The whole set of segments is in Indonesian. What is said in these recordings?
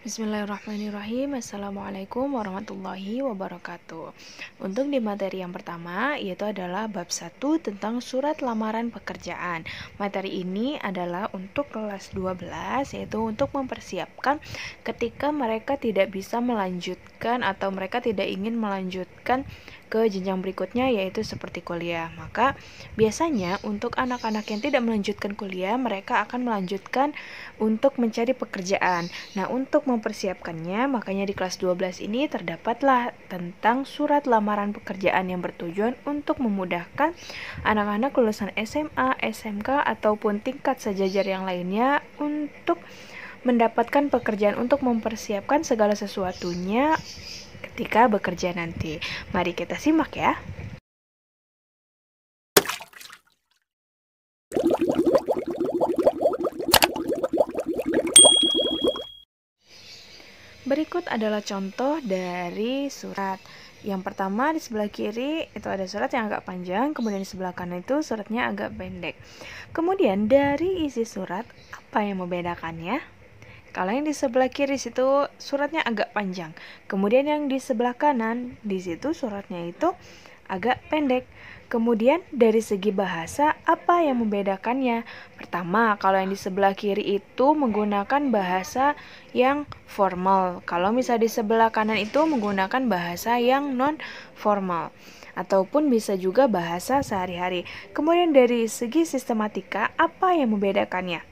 Bismillahirrahmanirrahim. Assalamualaikum warahmatullahi wabarakatuh. Untuk di materi yang pertama, yaitu adalah bab 1 tentang surat lamaran pekerjaan. Materi ini adalah untuk kelas 12, yaitu untuk mempersiapkan ketika mereka tidak bisa melanjutkan atau mereka tidak ingin melanjutkan ke jenjang berikutnya, yaitu seperti kuliah. Maka biasanya untuk anak-anak yang tidak melanjutkan kuliah, mereka akan melanjutkan untuk mencari pekerjaan. Nah, untuk mempersiapkannya, makanya di kelas 12 ini terdapatlah tentang surat lamaran pekerjaan yang bertujuan untuk memudahkan anak-anak lulusan SMA, SMK, ataupun tingkat sejajar yang lainnya untuk mendapatkan pekerjaan, untuk mempersiapkan segala sesuatunya ketika bekerja nanti. Mari kita simak ya. Berikut adalah contoh dari surat. Yang pertama di sebelah kiri itu ada surat yang agak panjang, kemudian di sebelah kanan itu suratnya agak pendek. Kemudian dari isi surat, apa yang membedakannya? Kalau yang di sebelah kiri situ suratnya agak panjang. Kemudian yang di sebelah kanan di situ suratnya itu agak pendek. Kemudian dari segi bahasa, apa yang membedakannya? Pertama, kalau yang di sebelah kiri itu menggunakan bahasa yang formal. Kalau misalnya di sebelah kanan itu menggunakan bahasa yang non formal, ataupun bisa juga bahasa sehari-hari. Kemudian dari segi sistematika, apa yang membedakannya?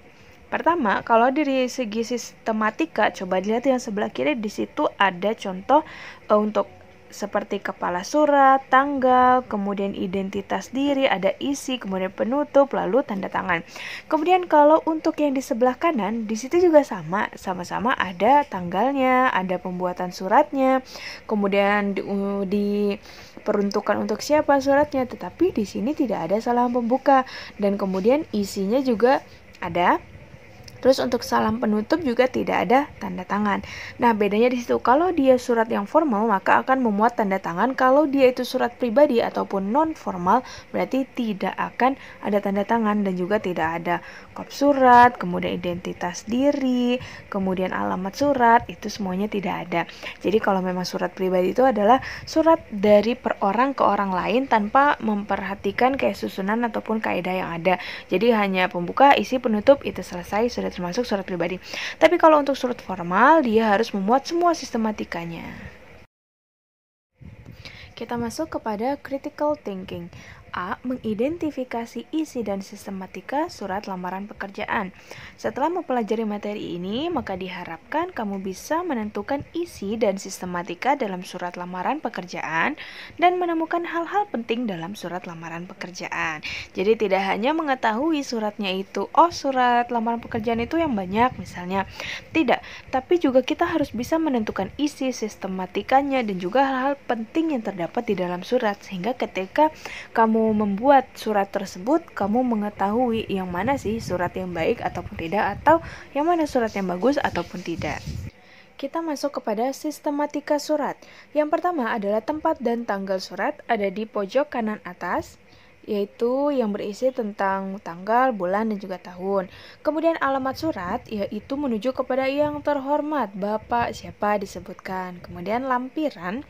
Pertama, kalau dari segi sistematika, coba dilihat yang sebelah kiri, di situ ada contoh untuk seperti kepala surat, tanggal, kemudian identitas diri, ada isi, kemudian penutup, lalu tanda tangan. Kemudian kalau untuk yang di sebelah kanan, di situ juga sama-sama ada tanggalnya, ada pembuatan suratnya, kemudian diperuntukkan untuk siapa suratnya, tetapi di sini tidak ada salam pembuka, dan kemudian isinya juga ada. Terus untuk salam penutup juga tidak ada tanda tangan. Nah, bedanya di situ. Kalau dia surat yang formal, maka akan memuat tanda tangan. Kalau dia itu surat pribadi ataupun non formal, berarti tidak akan ada tanda tangan dan juga tidak ada kop surat, kemudian identitas diri, kemudian alamat surat, itu semuanya tidak ada. Jadi kalau memang surat pribadi itu adalah surat dari per orang ke orang lain tanpa memperhatikan kayak susunan ataupun kaidah yang ada. Jadi hanya pembuka, isi, penutup, itu selesai, sudah termasuk surat pribadi. Tapi kalau untuk surat formal, dia harus memuat semua sistematikanya. Kita masuk kepada critical thinking. A. Mengidentifikasi isi dan sistematika surat lamaran pekerjaan. Setelah mempelajari materi ini, maka diharapkan kamu bisa menentukan isi dan sistematika dalam surat lamaran pekerjaan dan menemukan hal-hal penting dalam surat lamaran pekerjaan. Jadi tidak hanya mengetahui suratnya itu, surat lamaran pekerjaan itu yang banyak misalnya. Tidak, tapi juga kita harus bisa menentukan isi, sistematikanya, dan juga hal-hal penting yang terdapat di dalam surat, sehingga ketika kamu membuat surat tersebut, kamu mengetahui yang mana sih surat yang baik ataupun tidak, atau yang mana surat yang bagus ataupun tidak. Kita masuk kepada sistematika surat. Yang pertama adalah tempat dan tanggal surat, ada di pojok kanan atas, yaitu yang berisi tentang tanggal, bulan, dan juga tahun. Kemudian alamat surat, yaitu menuju kepada yang terhormat, Bapak siapa disebutkan. Kemudian lampiran,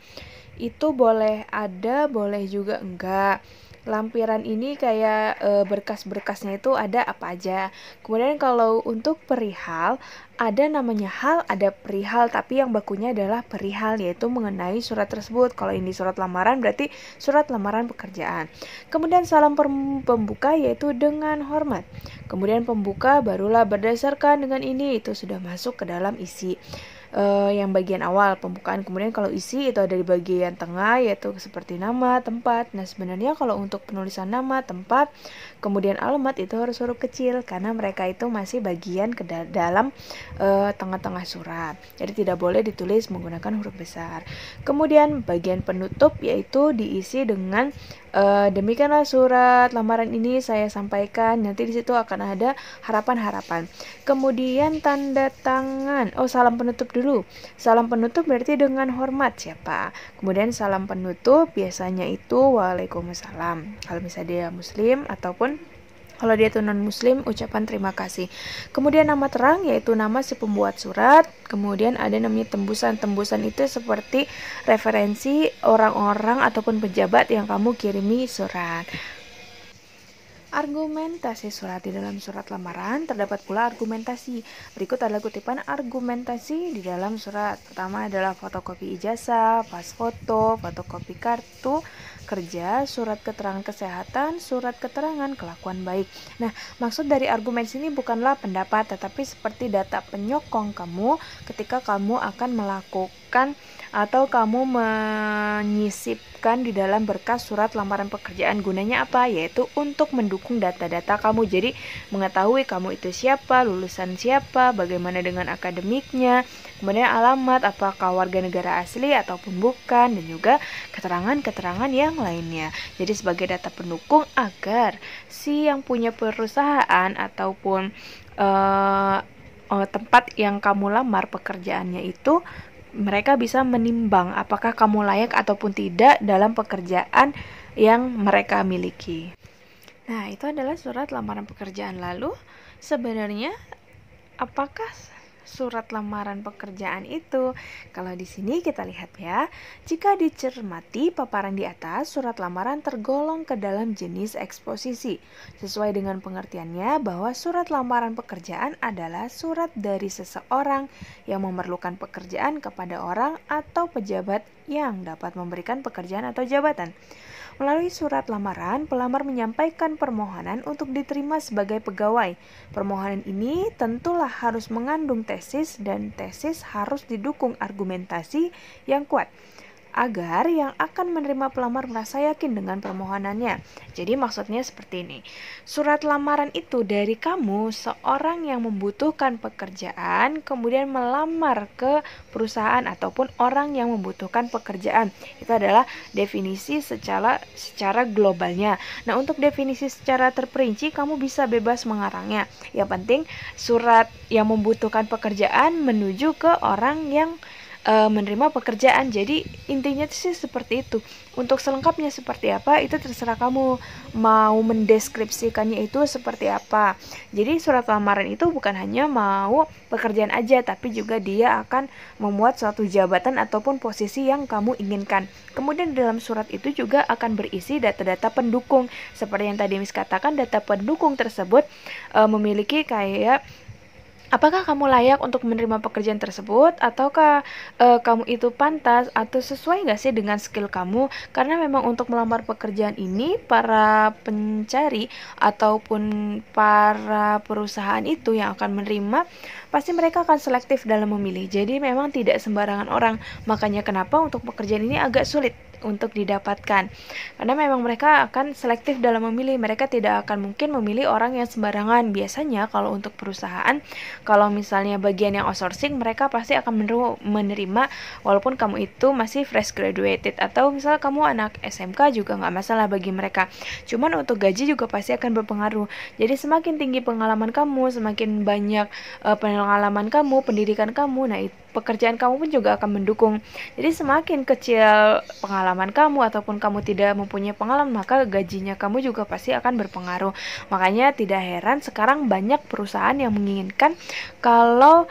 itu boleh ada, boleh juga enggak. Lampiran ini kayak berkas-berkasnya itu ada apa aja. Kemudian kalau untuk perihal, ada namanya hal, ada perihal, tapi yang bakunya adalah perihal, yaitu mengenai surat tersebut. Kalau ini surat lamaran, berarti surat lamaran pekerjaan. Kemudian salam pembuka, yaitu dengan hormat. Kemudian pembuka barulah berdasarkan dengan ini, itu sudah masuk ke dalam isi. Yang bagian awal pembukaan. Kemudian kalau isi itu ada di bagian tengah, yaitu seperti nama, tempat. Nah, sebenarnya kalau untuk penulisan nama, tempat, kemudian alamat itu harus huruf kecil karena mereka itu masih bagian ke dalam tengah-tengah surat. Jadi tidak boleh ditulis menggunakan huruf besar. Kemudian bagian penutup yaitu diisi dengan demikianlah surat lamaran ini saya sampaikan. Nanti di situ akan ada harapan-harapan. Kemudian tanda tangan. Salam penutup dulu. Salam penutup berarti dengan hormat siapa. Kemudian salam penutup biasanya itu waalaikumsalam. Kalau misalnya dia muslim ataupun Kalau dia itu non-muslim, ucapan terima kasih. Kemudian nama terang, yaitu nama si pembuat surat. Kemudian ada namanya tembusan. Tembusan itu seperti referensi orang-orang ataupun pejabat yang kamu kirimi surat. Argumentasi surat. Di dalam surat lamaran terdapat pula argumentasi. Berikut adalah kutipan argumentasi di dalam surat. Pertama adalah fotokopi ijazah, pas foto, fotokopi kartu kerja, surat keterangan kesehatan, surat keterangan kelakuan baik. Nah, maksud dari argumen sini bukanlah pendapat, tetapi seperti data penyokong kamu ketika kamu akan melakukan atau kamu menyisipkan di dalam berkas surat lamaran pekerjaan. Gunanya apa? Yaitu untuk mendukung data-data kamu. Jadi mengetahui kamu itu siapa, lulusan siapa, bagaimana dengan akademiknya, kemudian alamat, apakah warga negara asli ataupun bukan, dan juga keterangan-keterangan yang lainnya. Jadi sebagai data pendukung agar si yang punya perusahaan ataupun tempat yang kamu lamar pekerjaannya itu, mereka bisa menimbang apakah kamu layak ataupun tidak dalam pekerjaan yang mereka miliki. Nah, itu adalah surat lamaran pekerjaan. Lalu, sebenarnya apakah surat lamaran pekerjaan itu? Kalau di sini kita lihat ya, jika dicermati paparan di atas, surat lamaran tergolong ke dalam jenis eksposisi. Sesuai dengan pengertiannya bahwa surat lamaran pekerjaan adalah surat dari seseorang yang memerlukan pekerjaan kepada orang atau pejabat yang dapat memberikan pekerjaan atau jabatan. Melalui surat lamaran, pelamar menyampaikan permohonan untuk diterima sebagai pegawai. Permohonan ini tentulah harus mengandung tesis, dan tesis harus didukung argumentasi yang kuat agar yang akan menerima pelamar merasa yakin dengan permohonannya. Jadi maksudnya seperti ini. Surat lamaran itu dari kamu, seorang yang membutuhkan pekerjaan, kemudian melamar ke perusahaan ataupun orang yang membutuhkan pekerjaan. Itu adalah definisi secara globalnya. Nah, untuk definisi secara terperinci, kamu bisa bebas mengarangnya. Yang penting surat yang membutuhkan pekerjaan menuju ke orang yang menerima pekerjaan. Jadi intinya sih seperti itu. Untuk selengkapnya seperti apa itu terserah kamu mau mendeskripsikannya itu seperti apa. Jadi surat lamaran itu bukan hanya mau pekerjaan aja, tapi juga dia akan memuat suatu jabatan ataupun posisi yang kamu inginkan. Kemudian dalam surat itu juga akan berisi data-data pendukung. Seperti yang tadi Miss katakan, data pendukung tersebut memiliki kayak apakah kamu layak untuk menerima pekerjaan tersebut, ataukah kamu itu pantas atau sesuai gak sih dengan skill kamu? Karena memang untuk melamar pekerjaan ini, para pencari ataupun para perusahaan itu yang akan menerima, pasti mereka akan selektif dalam memilih. Jadi memang tidak sembarangan orang. Makanya kenapa untuk pekerjaan ini agak sulit untuk didapatkan, karena memang mereka akan selektif dalam memilih. Mereka tidak akan mungkin memilih orang yang sembarangan. Biasanya kalau untuk perusahaan, kalau misalnya bagian yang outsourcing, mereka pasti akan menerima walaupun kamu itu masih fresh graduated, atau misalnya kamu anak SMK juga nggak masalah bagi mereka. Cuman untuk gaji juga pasti akan berpengaruh. Jadi semakin tinggi pengalaman kamu, semakin banyak pengalaman kamu, pendidikan kamu, nah pekerjaan kamu pun juga akan mendukung. Jadi semakin kecil pengalaman kamu ataupun kamu tidak mempunyai pengalaman, maka gajinya kamu juga pasti akan berpengaruh. Makanya tidak heran sekarang banyak perusahaan yang menginginkan kalau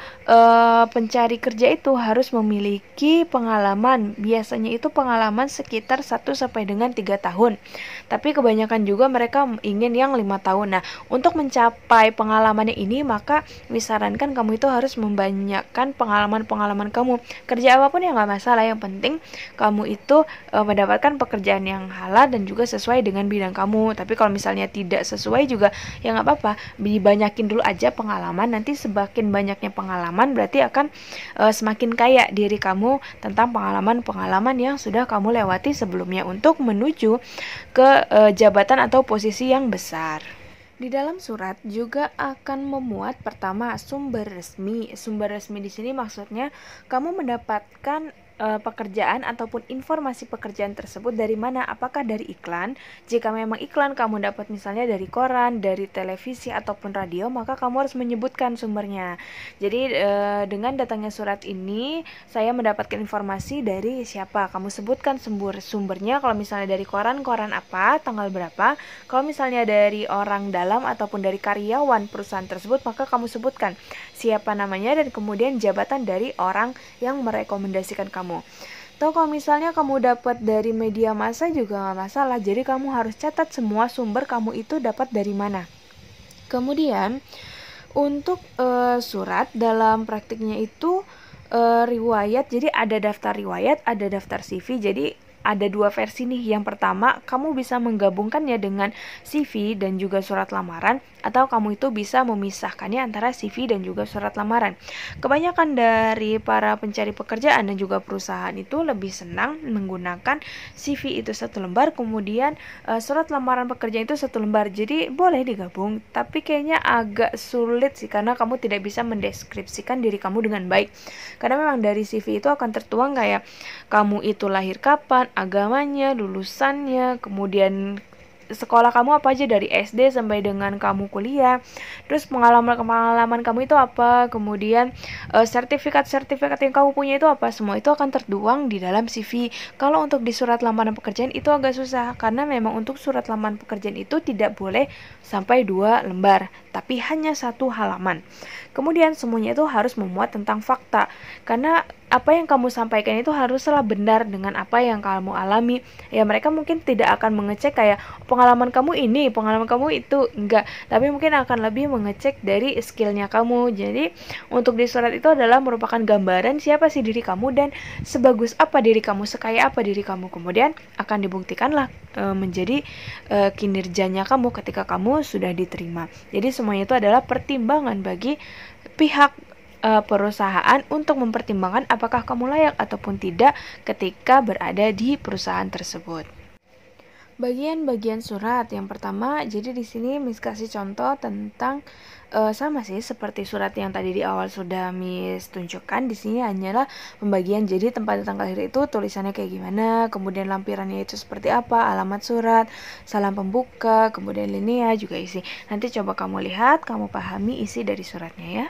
pencari kerja itu harus memiliki pengalaman. Biasanya itu pengalaman sekitar 1 sampai dengan 3 tahun. Tapi kebanyakan juga mereka ingin yang 5 tahun. Nah, untuk mencapai pengalamannya ini, maka disarankan kamu itu harus membanyakkan pengalaman kamu. Kerja apapun ya nggak masalah, yang penting kamu itu mendapatkan pekerjaan yang halal dan juga sesuai dengan bidang kamu. Tapi kalau misalnya tidak sesuai juga ya nggak apa-apa, dibanyakin dulu aja pengalaman. Nanti semakin banyaknya pengalaman berarti akan semakin kaya diri kamu tentang pengalaman-pengalaman yang sudah kamu lewati sebelumnya untuk menuju ke jabatan atau posisi yang besar. Di dalam surat juga akan memuat pertama sumber resmi. Sumber resmi di sini maksudnya kamu mendapatkan pekerjaan ataupun informasi pekerjaan tersebut dari mana? Apakah dari iklan? Jika memang iklan kamu dapat misalnya dari koran, dari televisi ataupun radio, maka kamu harus menyebutkan sumbernya. Jadi dengan datangnya surat ini, saya mendapatkan informasi dari siapa? Kamu sebutkan sumbernya. Kalau misalnya dari koran apa, tanggal berapa? Kalau misalnya dari orang dalam ataupun dari karyawan perusahaan tersebut, maka kamu sebutkan siapa namanya dan kemudian jabatan dari orang yang merekomendasikan kamu. Atau kalau misalnya kamu dapat dari media massa juga nggak masalah, jadi kamu harus catat semua sumber kamu itu dapat dari mana. Kemudian untuk surat dalam praktiknya itu riwayat, jadi ada daftar riwayat, ada daftar CV. Jadi ada dua versi nih. Yang pertama, kamu bisa menggabungkannya dengan CV dan juga surat lamaran, atau kamu itu bisa memisahkannya antara CV dan juga surat lamaran. Kebanyakan dari para pencari pekerjaan dan juga perusahaan itu lebih senang menggunakan CV itu satu lembar, kemudian surat lamaran pekerjaan itu satu lembar. Jadi boleh digabung, tapi kayaknya agak sulit sih, karena kamu tidak bisa mendeskripsikan diri kamu dengan baik. Karena memang dari CV itu akan tertuang kayak kamu itu lahir kapan, agamanya, lulusannya, kemudian sekolah kamu apa aja dari SD sampai dengan kamu kuliah, terus pengalaman kamu itu apa, kemudian sertifikat yang kamu punya itu apa, semua itu akan tertuang di dalam CV. Kalau untuk di surat lamaran pekerjaan itu agak susah, karena memang untuk surat lamaran pekerjaan itu tidak boleh sampai 2 lembar, tapi hanya 1 halaman. Kemudian semuanya itu harus memuat tentang fakta, karena apa yang kamu sampaikan itu haruslah benar dengan apa yang kamu alami. Ya mereka mungkin tidak akan mengecek kayak pengalaman kamu ini, pengalaman kamu itu, enggak. Tapi mungkin akan lebih mengecek dari skillnya kamu. Jadi untuk di surat itu adalah merupakan gambaran siapa sih diri kamu dan sebagus apa diri kamu, sekaya apa diri kamu. Kemudian akan dibuktikanlah menjadi kinerjanya kamu ketika kamu sudah diterima. Jadi semuanya itu adalah pertimbangan bagi pihak perusahaan untuk mempertimbangkan apakah kamu layak ataupun tidak ketika berada di perusahaan tersebut. Bagian-bagian surat yang pertama, jadi di sini Miss kasih contoh tentang sama sih seperti surat yang tadi di awal sudah Miss tunjukkan. Di sini hanyalah pembagian, jadi tempat tanggal lahir itu tulisannya kayak gimana, kemudian lampirannya itu seperti apa, alamat surat, salam pembuka, kemudian linear juga isi. Nanti coba kamu lihat, kamu pahami isi dari suratnya ya.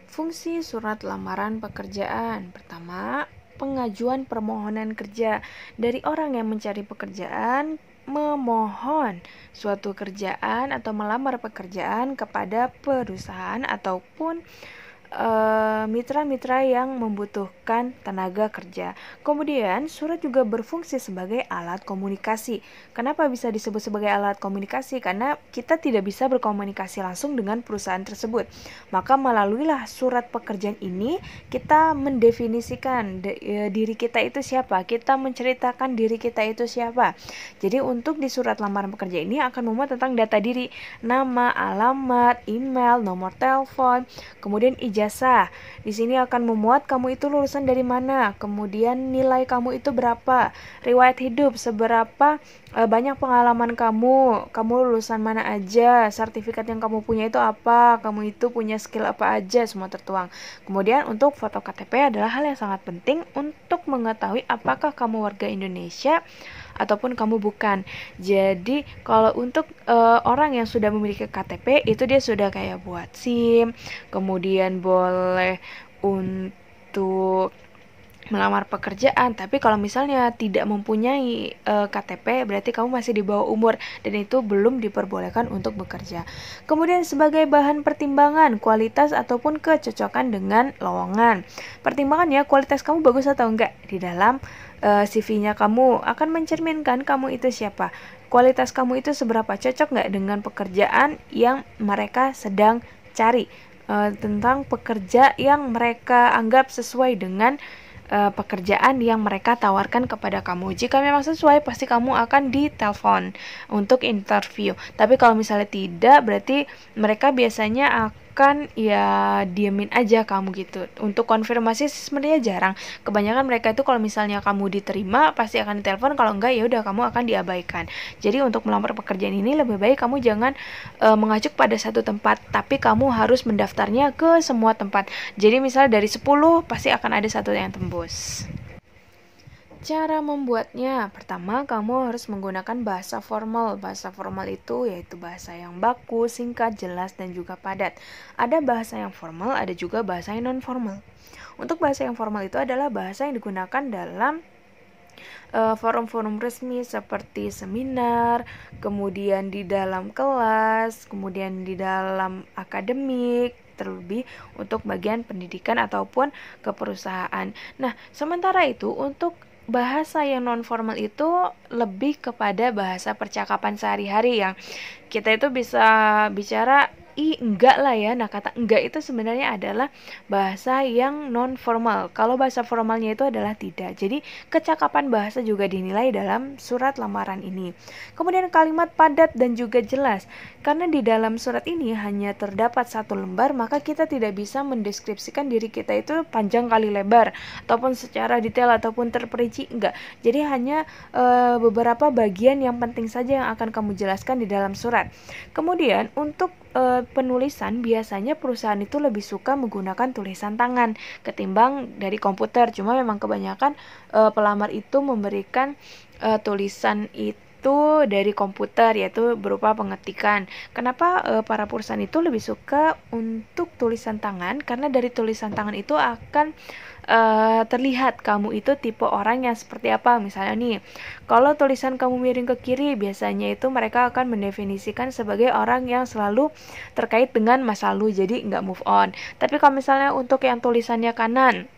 Fungsi surat lamaran pekerjaan. Pertama, pengajuan permohonan kerja dari orang yang mencari pekerjaan memohon suatu kerjaan atau melamar pekerjaan kepada perusahaan ataupun mitra-mitra yang membutuhkan tenaga kerja. Kemudian surat juga berfungsi sebagai alat komunikasi. Kenapa bisa disebut sebagai alat komunikasi? Karena kita tidak bisa berkomunikasi langsung dengan perusahaan tersebut. Maka melaluilah surat pekerjaan ini kita mendefinisikan diri kita itu siapa, kita menceritakan diri kita itu siapa. Jadi untuk di surat lamaran pekerja ini akan memuat tentang data diri, nama, alamat, email, nomor telepon, kemudian ijazah. Di sini akan memuat kamu itu lulusan dari mana, kemudian nilai kamu itu berapa, riwayat hidup seberapa banyak pengalaman kamu lulusan mana aja, sertifikat yang kamu punya itu apa, kamu itu punya skill apa aja, semua tertuang. Kemudian untuk foto KTP adalah hal yang sangat penting untuk mengetahui apakah kamu warga Indonesia ataupun kamu bukan. Jadi kalau untuk orang yang sudah memiliki KTP itu dia sudah kayak buat SIM, kemudian boleh untuk melamar pekerjaan. Tapi kalau misalnya tidak mempunyai KTP, berarti kamu masih di bawah umur dan itu belum diperbolehkan untuk bekerja. Kemudian sebagai bahan pertimbangan kualitas ataupun kecocokan dengan lowongan. Pertimbangannya kualitas kamu bagus atau enggak di dalam CV-nya kamu akan mencerminkan kamu itu siapa. Kualitas kamu itu seberapa, cocok nggak dengan pekerjaan yang mereka sedang cari, tentang pekerja yang mereka anggap sesuai dengan pekerjaan yang mereka tawarkan kepada kamu. Jika memang sesuai, pasti kamu akan ditelepon untuk interview. Tapi kalau misalnya tidak, berarti mereka biasanya akan ya diemin aja kamu gitu. Untuk konfirmasi sebenarnya jarang. Kebanyakan mereka itu kalau misalnya kamu diterima pasti akan ditelepon, kalau enggak ya udah kamu akan diabaikan. Jadi untuk melamar pekerjaan ini lebih baik kamu jangan mengacu pada satu tempat, tapi kamu harus mendaftarnya ke semua tempat. Jadi misalnya dari 10 pasti akan ada satu yang tembus. Cara membuatnya, pertama kamu harus menggunakan bahasa formal. Bahasa formal itu yaitu bahasa yang baku, singkat, jelas, dan juga padat. Ada bahasa yang formal, ada juga bahasa yang non-formal. Untuk bahasa yang formal itu adalah bahasa yang digunakan dalam forum-forum resmi seperti seminar, kemudian di dalam kelas, kemudian di dalam akademik, terlebih untuk bagian pendidikan ataupun keperusahaan. Nah, sementara itu untuk bahasa yang non formal itu lebih kepada bahasa percakapan sehari-hari yang kita itu bisa bicara enggak lah ya. Nah, kata enggak itu sebenarnya adalah bahasa yang non formal. Kalau bahasa formalnya itu adalah tidak. Jadi kecakapan bahasa juga dinilai dalam surat lamaran ini. Kemudian kalimat padat dan juga jelas. Karena di dalam surat ini hanya terdapat satu lembar, maka kita tidak bisa mendeskripsikan diri kita itu panjang kali lebar ataupun secara detail ataupun terperinci, enggak. Jadi hanya beberapa bagian yang penting saja yang akan kamu jelaskan di dalam surat. Kemudian untuk penulisan, biasanya perusahaan itu lebih suka menggunakan tulisan tangan ketimbang dari komputer. Cuma memang kebanyakan pelamar itu memberikan tulisan itu dari komputer, yaitu berupa pengetikan. Kenapa para perusahaan itu lebih suka untuk tulisan tangan? Karena dari tulisan tangan itu akan terlihat kamu itu tipe orang yang seperti apa. Misalnya nih, kalau tulisan kamu miring ke kiri, biasanya itu mereka akan mendefinisikan sebagai orang yang selalu terkait dengan masa lalu, jadi nggak move on. Tapi kalau misalnya untuk yang tulisannya kanan,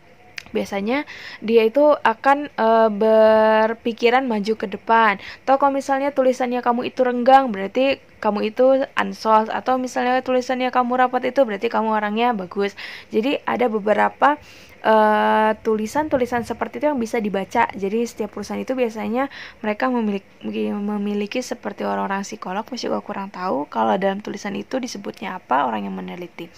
biasanya dia itu akan berpikiran maju ke depan. Atau kalau misalnya tulisannya kamu itu renggang, berarti kamu itu ansos. Atau misalnya tulisannya kamu rapat, itu berarti kamu orangnya bagus. Jadi ada beberapa tulisan-tulisan seperti itu yang bisa dibaca. Jadi setiap perusahaan itu biasanya mereka memiliki seperti orang-orang psikolog, masih juga kurang tahu kalau dalam tulisan itu disebutnya apa, orang yang meneliti.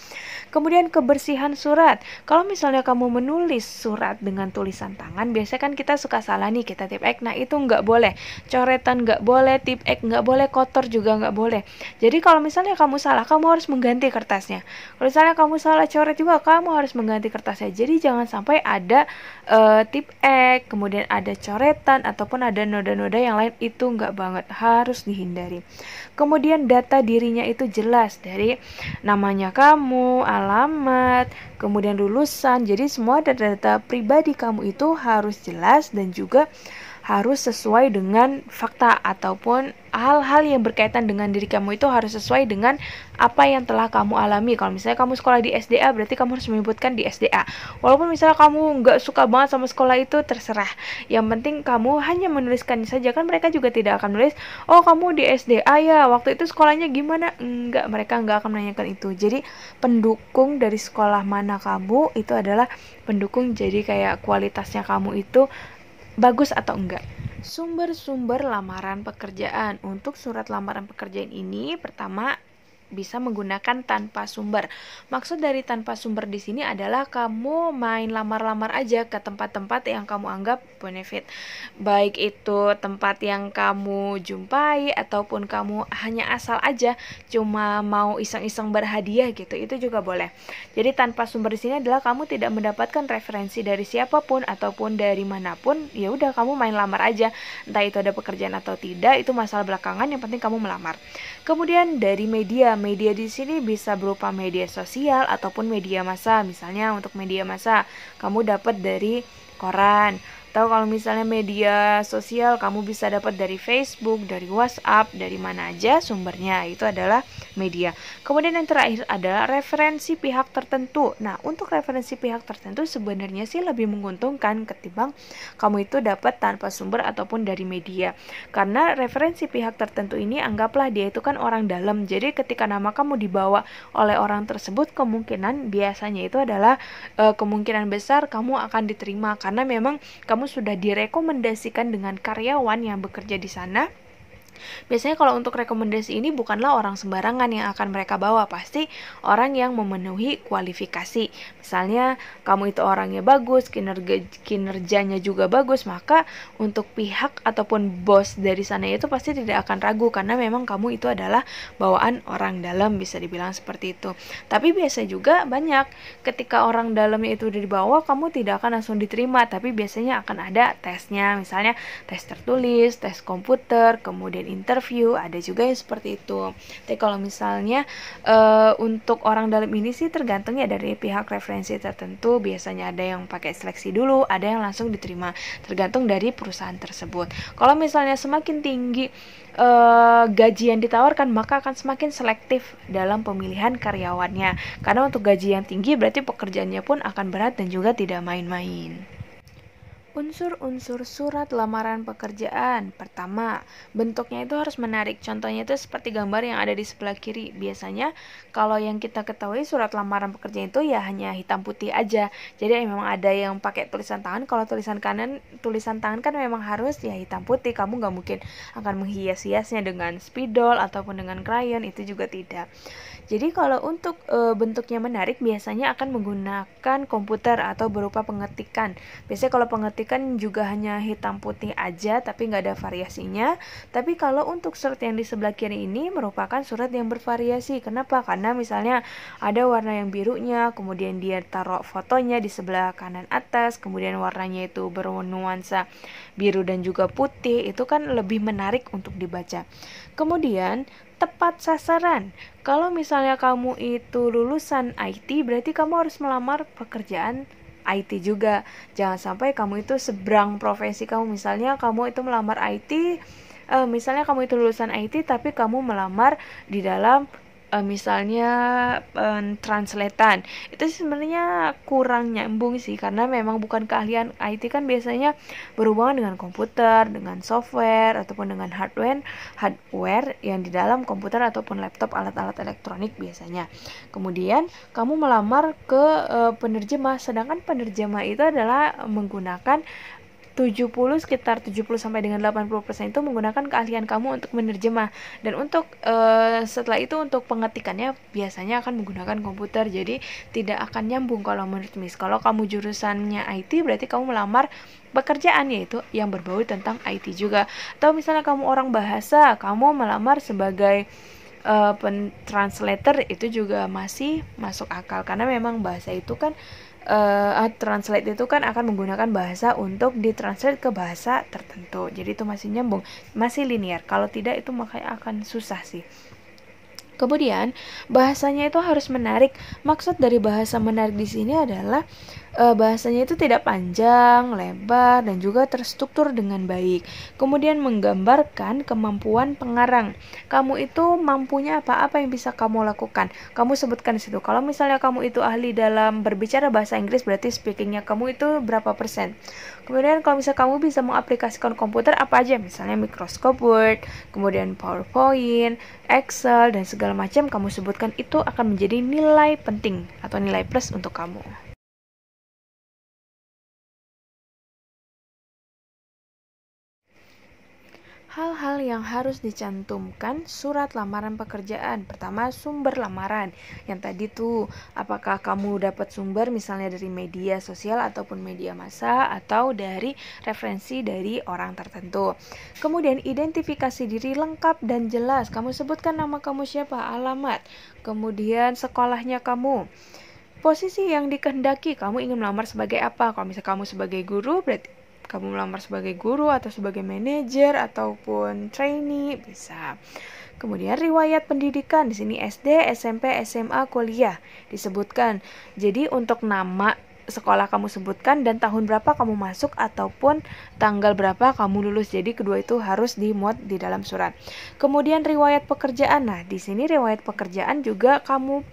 Kemudian kebersihan surat. Kalau misalnya kamu menulis surat dengan tulisan tangan, biasanya kan kita suka salah nih, kita tip X. Nah, itu nggak boleh. Coretan nggak boleh, tip X nggak boleh, kotor juga nggak boleh. Jadi kalau misalnya kamu salah, kamu harus mengganti kertasnya. Kalau misalnya kamu salah coret juga, kamu harus mengganti kertasnya. Jadi jangan sampai ada tip X, kemudian ada coretan ataupun ada noda-noda yang lain, itu nggak banget, harus dihindari. Kemudian data dirinya itu jelas, dari namanya kamu, alamat, kemudian lulusan. Jadi semua data-data pribadi kamu itu harus jelas dan juga harus sesuai dengan fakta ataupun hal-hal yang berkaitan dengan diri kamu itu harus sesuai dengan apa yang telah kamu alami. Kalau misalnya kamu sekolah di SDA, berarti kamu harus menyebutkan di SDA. Walaupun misalnya kamu nggak suka banget sama sekolah itu, terserah. Yang penting kamu hanya menuliskannya saja. Kan mereka juga tidak akan menulis, oh kamu di SDA ya, waktu itu sekolahnya gimana? Enggak, mereka nggak akan menanyakan itu. Jadi pendukung dari sekolah mana kamu itu adalah pendukung, jadi kayak kualitasnya kamu itu bagus atau enggak. Sumber-sumber lamaran pekerjaan. Untuk surat lamaran pekerjaan ini, pertama bisa menggunakan tanpa sumber. Maksud dari tanpa sumber di sini adalah kamu main lamar-lamar aja ke tempat-tempat yang kamu anggap benefit. Baik itu tempat yang kamu jumpai ataupun kamu hanya asal aja cuma mau iseng-iseng berhadiah gitu, itu juga boleh. Jadi tanpa sumber di sini adalah kamu tidak mendapatkan referensi dari siapapun ataupun dari manapun, ya udah kamu main lamar aja. Entah itu ada pekerjaan atau tidak, itu masalah belakangan, yang penting kamu melamar. Kemudian dari media di sini bisa berupa media sosial ataupun media massa. Misalnya untuk media massa, kamu dapat dari koran. Atau kalau misalnya media sosial, kamu bisa dapat dari Facebook, dari WhatsApp, dari mana aja sumbernya. Itu adalah media. Kemudian yang terakhir adalah referensi pihak tertentu. Nah, untuk referensi pihak tertentu sebenarnya sih lebih menguntungkan ketimbang kamu itu dapat tanpa sumber ataupun dari media. Karena referensi pihak tertentu ini anggaplah dia itu kan orang dalam. Jadi ketika nama kamu dibawa oleh orang tersebut, kemungkinan biasanya itu adalah kemungkinan besar kamu akan diterima karena memang kamu sudah direkomendasikan dengan karyawan yang bekerja di sana Biasanya kalau untuk rekomendasi ini bukanlah orang sembarangan yang akan mereka bawa, pasti orang yang memenuhi kualifikasi. Misalnya kamu itu orangnya bagus, kinerjanya juga bagus, maka untuk pihak ataupun bos dari sana itu pasti tidak akan ragu karena memang kamu itu adalah bawaan orang dalam, bisa dibilang seperti itu. Tapi biasa juga banyak ketika orang dalamnya itu udah dibawa, kamu tidak akan langsung diterima, tapi biasanya akan ada tesnya, misalnya tes tertulis, tes komputer, kemudian interview, ada juga yang seperti itu. Tapi kalau misalnya untuk orang dalam ini sih tergantung ya dari pihak referensi tertentu, biasanya ada yang pakai seleksi dulu, ada yang langsung diterima, tergantung dari perusahaan tersebut. Kalau misalnya semakin tinggi gaji yang ditawarkan, maka akan semakin selektif dalam pemilihan karyawannya, karena untuk gaji yang tinggi berarti pekerjaannya pun akan berat dan juga tidak main-main. Unsur-unsur surat lamaran pekerjaan. Pertama, bentuknya itu harus menarik. Contohnya itu seperti gambar yang ada di sebelah kiri. Biasanya kalau yang kita ketahui surat lamaran pekerjaan itu ya hanya hitam putih aja. Jadi memang ada yang pakai tulisan tangan. Kalau tulisan tangan kan memang harus ya hitam putih. Kamu nggak mungkin akan menghias-hiasnya dengan spidol ataupun dengan krayon, itu juga tidak. Jadi kalau untuk bentuknya menarik biasanya akan menggunakan komputer atau berupa pengetikan. Biasanya kalau pengetikan juga hanya hitam putih aja tapi nggak ada variasinya. Tapi kalau untuk surat yang di sebelah kiri ini merupakan surat yang bervariasi. Kenapa? Karena misalnya ada warna yang birunya, kemudian dia taruh fotonya di sebelah kanan atas, kemudian warnanya itu bernuansa biru dan juga putih, itu kan lebih menarik untuk dibaca. Kemudian tepat sasaran. Kalau misalnya kamu itu lulusan IT, berarti kamu harus melamar pekerjaan IT juga. Jangan sampai kamu itu seberang profesi kamu. Misalnya kamu itu melamar IT, misalnya kamu itu lulusan IT tapi kamu melamar di dalam misalnya translatean, itu sebenarnya kurang nyambung sih, karena memang bukan keahlian. IT kan biasanya berhubungan dengan komputer, dengan software ataupun dengan hardware yang di dalam komputer ataupun laptop, alat-alat elektronik biasanya. Kemudian kamu melamar ke penerjemah, sedangkan penerjemah itu adalah menggunakan sekitar 70 sampai dengan 80% itu menggunakan keahlian kamu untuk menerjemah, dan untuk setelah itu untuk pengetikannya biasanya akan menggunakan komputer, jadi tidak akan nyambung kalau menurut Miss. Kalau kamu jurusannya IT berarti kamu melamar pekerjaan yaitu yang berbau tentang IT juga. Atau misalnya kamu orang bahasa, kamu melamar sebagai translator, itu juga masih masuk akal karena memang bahasa itu kan translate itu kan akan menggunakan bahasa untuk ditranslate ke bahasa tertentu. Jadi itu masih nyambung, masih linear. Kalau tidak itu makanya akan susah sih. Kemudian bahasanya itu harus menarik. Maksud dari bahasa menarik di sini adalah bahasanya itu tidak panjang, lebar, dan juga terstruktur dengan baik. Kemudian menggambarkan kemampuan pengarang. Kamu itu mampunya apa yang bisa kamu lakukan. Kamu sebutkan di situ. Kalau misalnya kamu itu ahli dalam berbicara bahasa Inggris, berarti speakingnya kamu itu berapa persen. Kemudian kalau misalnya kamu bisa mengaplikasikan komputer apa aja, misalnya Microsoft Word, kemudian PowerPoint, Excel, dan segala macam kamu sebutkan, itu akan menjadi nilai penting atau nilai plus untuk kamu. Hal-hal yang harus dicantumkan surat lamaran pekerjaan. Pertama, sumber lamaran. Yang tadi tuh, apakah kamu dapat sumber misalnya dari media sosial ataupun media massa, atau dari referensi dari orang tertentu. Kemudian, identifikasi diri lengkap dan jelas. Kamu sebutkan nama kamu siapa, alamat, kemudian sekolahnya kamu, posisi yang dikehendaki, kamu ingin melamar sebagai apa. Kalau misalnya kamu sebagai guru, berarti kamu melamar sebagai guru atau sebagai manajer ataupun trainee, bisa. Kemudian riwayat pendidikan, di sini SD, SMP, SMA, kuliah disebutkan. Jadi untuk nama sekolah kamu sebutkan dan tahun berapa kamu masuk ataupun tanggal berapa kamu lulus. Jadi kedua itu harus dimuat di dalam surat. Kemudian riwayat pekerjaan. Nah, di sini riwayat pekerjaan juga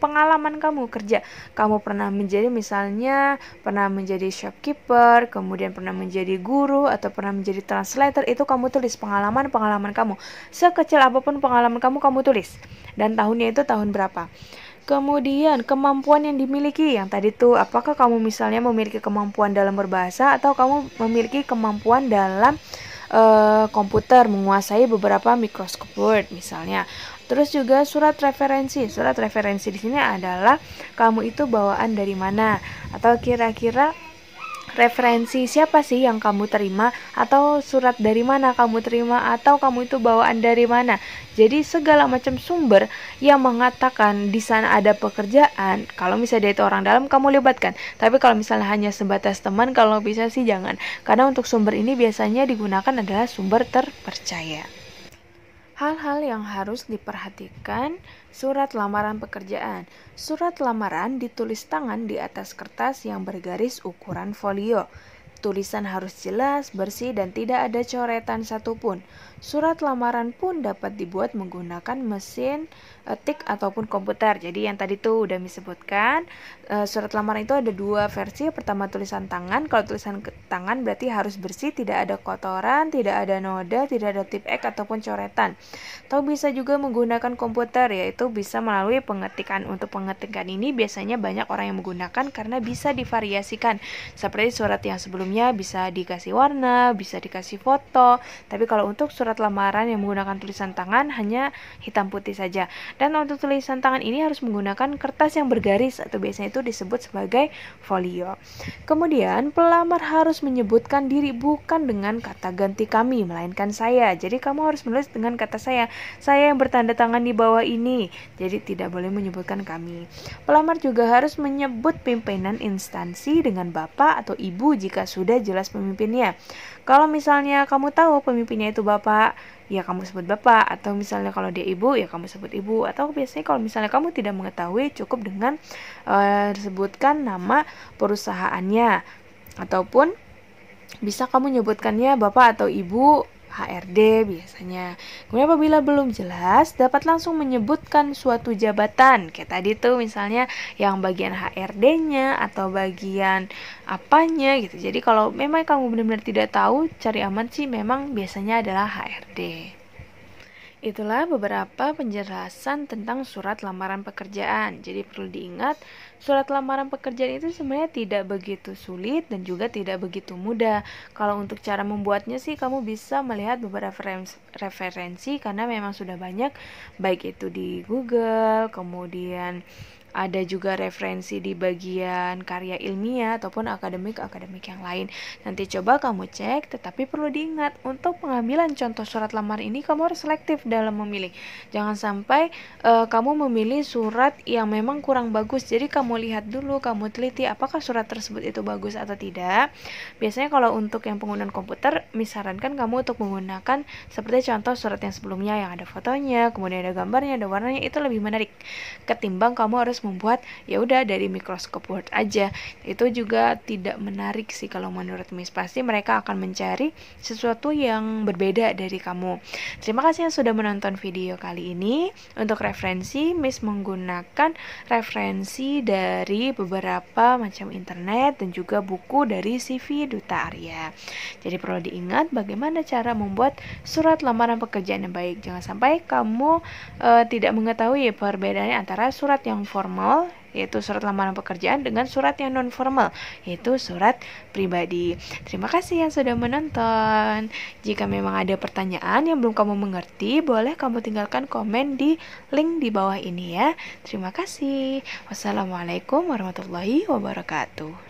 pengalaman kamu kerja. Kamu pernah menjadi misalnya pernah menjadi shopkeeper, kemudian pernah menjadi guru atau pernah menjadi translator, itu kamu tulis pengalaman kamu. Sekecil apapun pengalaman kamu tulis. Dan tahunnya itu tahun berapa. Kemudian kemampuan yang dimiliki, yang tadi tuh, apakah kamu misalnya memiliki kemampuan dalam berbahasa atau kamu memiliki kemampuan dalam komputer, menguasai beberapa Microsoft Word misalnya. Terus juga surat referensi. Surat referensi di sini adalah kamu itu bawaan dari mana, atau kira-kira referensi siapa sih yang kamu terima, atau surat dari mana kamu terima, atau kamu itu bawaan dari mana. Jadi segala macam sumber yang mengatakan di sana ada pekerjaan, kalau misalnya itu orang dalam kamu libatkan. Tapi kalau misalnya hanya sebatas teman, kalau bisa sih jangan. Karena untuk sumber ini biasanya digunakan adalah sumber terpercaya. Hal-hal yang harus diperhatikan surat lamaran pekerjaan. Surat lamaran ditulis tangan di atas kertas yang bergaris ukuran folio. Tulisan harus jelas, bersih, dan tidak ada coretan satupun. Surat lamaran pun dapat dibuat menggunakan mesin tik ataupun komputer. Jadi yang tadi tuh udah disebutkan, surat lamaran itu ada dua versi. Pertama tulisan tangan. Kalau tulisan tangan berarti harus bersih, tidak ada kotoran, tidak ada noda, tidak ada tip X ataupun coretan. Atau bisa juga menggunakan komputer, yaitu bisa melalui pengetikan. Untuk pengetikan ini biasanya banyak orang yang menggunakan karena bisa divariasikan. Seperti surat yang sebelumnya bisa dikasih warna, bisa dikasih foto. Tapi kalau untuk surat lamaran yang menggunakan tulisan tangan hanya hitam putih saja. Dan untuk tulisan tangan ini harus menggunakan kertas yang bergaris atau biasanya itu disebut sebagai folio. Kemudian pelamar harus menyebutkan diri bukan dengan kata ganti kami, melainkan saya. Jadi kamu harus menulis dengan kata saya yang bertanda tangan di bawah ini. Jadi tidak boleh menyebutkan kami. Pelamar juga harus menyebut pimpinan instansi dengan bapak atau ibu jika sudah jelas pemimpinnya. Kalau misalnya kamu tahu pemimpinnya itu bapak, ya kamu sebut bapak. Atau misalnya kalau dia ibu, ya kamu sebut ibu. Atau biasanya kalau misalnya kamu tidak mengetahui, cukup dengan sebutkan nama perusahaannya. Ataupun bisa kamu nyebutkannya bapak atau ibu HRD biasanya. Kemudian apabila belum jelas, dapat langsung menyebutkan suatu jabatan. Kayak tadi tuh misalnya yang bagian HRD-nya atau bagian apanya gitu. Jadi kalau memang kamu benar-benar tidak tahu, cari aman sih memang biasanya adalah HRD. Itulah beberapa penjelasan tentang surat lamaran pekerjaan. Jadi perlu diingat, surat lamaran pekerjaan itu sebenarnya tidak begitu sulit dan juga tidak begitu mudah. Kalau untuk cara membuatnya sih kamu bisa melihat beberapa referensi karena memang sudah banyak, baik itu di Google, kemudian ada juga referensi di bagian karya ilmiah ataupun akademik yang lain. Nanti coba kamu cek, tetapi perlu diingat untuk pengambilan contoh surat lamar ini kamu harus selektif dalam memilih. Jangan sampai kamu memilih surat yang memang kurang bagus. Jadi kamu lihat dulu, kamu teliti apakah surat tersebut itu bagus atau tidak. Biasanya kalau untuk yang penggunaan komputer, misalkan kamu untuk menggunakan seperti contoh surat yang sebelumnya yang ada fotonya, kemudian ada gambarnya, ada warnanya, itu lebih menarik ketimbang kamu harus membuat ya udah dari Microsoft Word aja. Itu juga tidak menarik sih kalau menurut Miss. Pasti mereka akan mencari sesuatu yang berbeda dari kamu. Terima kasih yang sudah menonton video kali ini. Untuk referensi, Miss menggunakan referensi dari beberapa macam internet dan juga buku dari CV Duta Arya. Jadi perlu diingat bagaimana cara membuat surat lamaran pekerjaan yang baik. Jangan sampai kamu tidak mengetahui perbedaannya antara surat yang formal, yaitu surat lamaran pekerjaan, dengan surat yang non formal, yaitu surat pribadi. Terima kasih yang sudah menonton. Jika memang ada pertanyaan yang belum kamu mengerti, boleh kamu tinggalkan komen di link di bawah ini ya. Terima kasih. Wassalamualaikum warahmatullahi wabarakatuh.